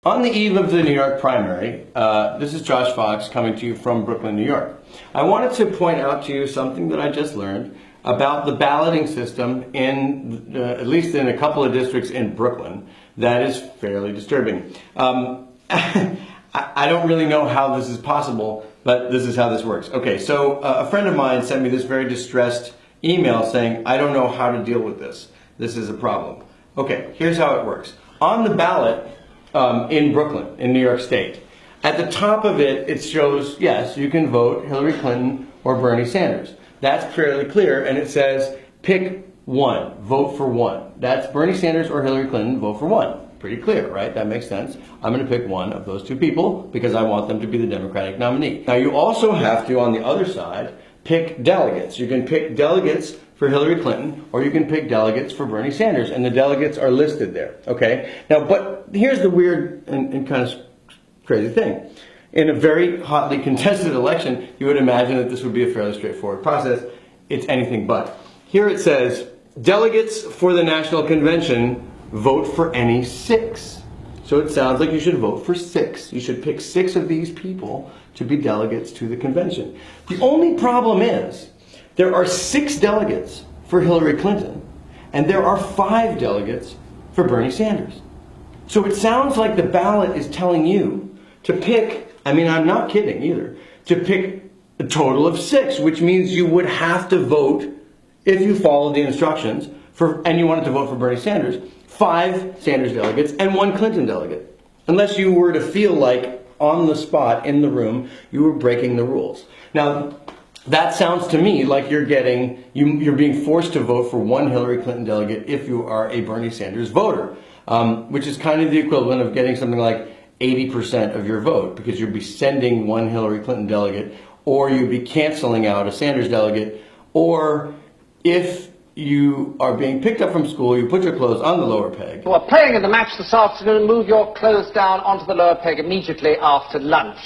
On the eve of the New York primary, this is Josh Fox coming to you from Brooklyn, New York. I wanted to point out to you something that I just learned about the balloting system in, at least in a couple of districts in Brooklyn, that is fairly disturbing. I don't really know how this is possible, but this is how this works. Okay, so a friend of mine sent me this very distressed email saying, I don't know how to deal with this. This is a problem. Okay, here's how it works. On the ballot in Brooklyn, in New York State, at the top of it, it shows, yes, you can vote Hillary Clinton or Bernie Sanders. That's fairly clear, and it says, pick one, vote for one. That's Bernie Sanders or Hillary Clinton, vote for one. Pretty clear, right? That makes sense. I'm going to pick one of those two people because I want them to be the Democratic nominee. Now, you also have to, on the other side, pick delegates. You can pick delegates for Hillary Clinton, or you can pick delegates for Bernie Sanders, and the delegates are listed there, okay? Now, but here's the weird and kind of crazy thing. In a very hotly contested election, you would imagine that this would be a fairly straightforward process. It's anything but. Here it says, delegates for the National Convention, vote for any 6. So it sounds like you should vote for 6. You should pick 6 of these people to be delegates to the convention. The only problem is, there are 6 delegates for Hillary Clinton, and there are 5 delegates for Bernie Sanders. So it sounds like the ballot is telling you to pick, I mean, I'm not kidding either, to pick a total of 6, which means you would have to vote, if you followed the instructions, and you wanted to vote for Bernie Sanders, 5 Sanders delegates and 1 Clinton delegate. Unless you were to feel like, on the spot, in the room, you were breaking the rules. Now, that sounds to me like you're being forced to vote for 1 Hillary Clinton delegate if you are a Bernie Sanders voter, which is kind of the equivalent of getting something like 80% of your vote, because you'd be sending 1 Hillary Clinton delegate, or you'd be canceling out a Sanders delegate, or if you are being picked up from school, you put your clothes on the lower peg. You are playing in the match this afternoon, move your clothes down onto the lower peg immediately after lunch.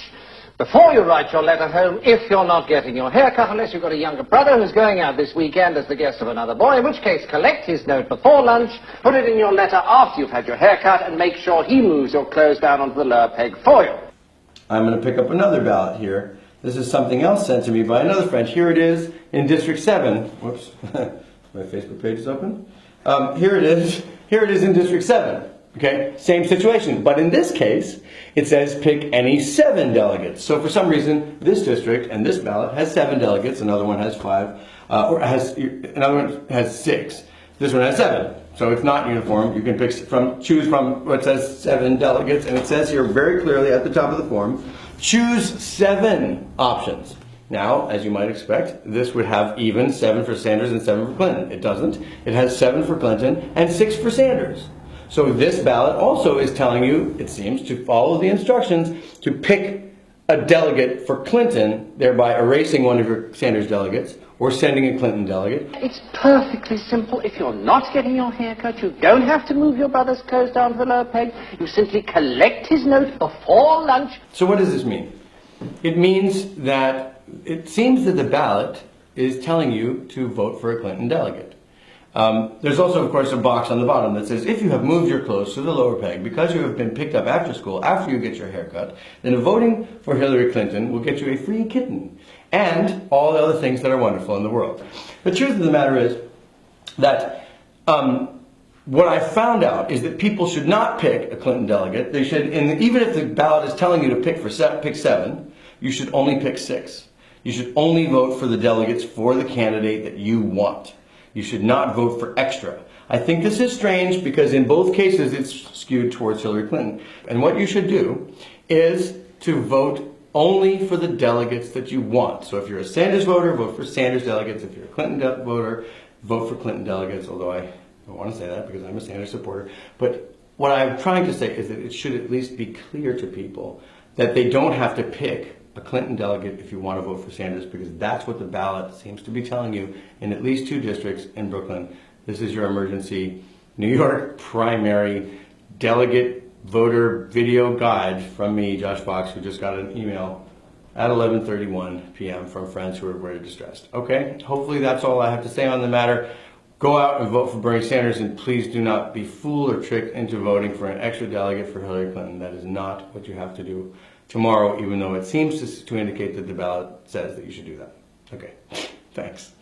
Before you write your letter home, if you're not getting your hair cut, unless you've got a younger brother who's going out this weekend as the guest of another boy, in which case collect his note before lunch, put it in your letter after you've had your hair cut, and make sure he moves your clothes down onto the lower peg for you. I'm going to pick up another ballot here. This is something else sent to me by another friend. Here it is in District 7. Whoops, my Facebook page is open. Here it is in District 7. Okay, same situation, but in this case, it says pick any 7 delegates. So for some reason, this district and this ballot has 7 delegates, another one has 5, another one has 6. This one has 7, so it's not uniform. You can choose from what says 7 delegates, and it says here very clearly at the top of the form, choose 7 options. Now, as you might expect, this would have even 7 for Sanders and 7 for Clinton. It doesn't. It has 7 for Clinton and 6 for Sanders. So this ballot also is telling you, it seems, to follow the instructions to pick a delegate for Clinton, thereby erasing one of your Sanders delegates, or sending a Clinton delegate. It's perfectly simple. If you're not getting your hair cut, you don't have to move your brother's clothes down to the lower peg. You simply collect his note before lunch. So what does this mean? It means that it seems that the ballot is telling you to vote for a Clinton delegate. There's also, of course, a box on the bottom that says, if you have moved your clothes to the lower peg because you have been picked up after school, after you get your hair cut, then voting for Hillary Clinton will get you a free kitten and all the other things that are wonderful in the world. The truth of the matter is that what I found out is that people should not pick a Clinton delegate. They should, even if the ballot is telling you to pick 7, you should only pick 6. You should only vote for the delegates for the candidate that you want. You should not vote for extra. I think this is strange because in both cases it's skewed towards Hillary Clinton. And what you should do is to vote only for the delegates that you want. So if you're a Sanders voter, vote for Sanders delegates. If you're a Clinton voter, vote for Clinton delegates, although I don't want to say that because I'm a Sanders supporter. But what I'm trying to say is that it should at least be clear to people that they don't have to pick a Clinton delegate if you want to vote for Sanders, because that's what the ballot seems to be telling you in at least 2 districts in Brooklyn. This is your emergency New York primary delegate voter video guide from me, Josh Fox, who just got an email at 11:31 p.m. from friends who are very distressed. Okay, hopefully that's all I have to say on the matter. Go out and vote for Bernie Sanders, and please do not be fooled or tricked into voting for an extra delegate for Hillary Clinton. That is not what you have to do tomorrow, even though it seems to indicate that the ballot says that you should do that. Okay, thanks.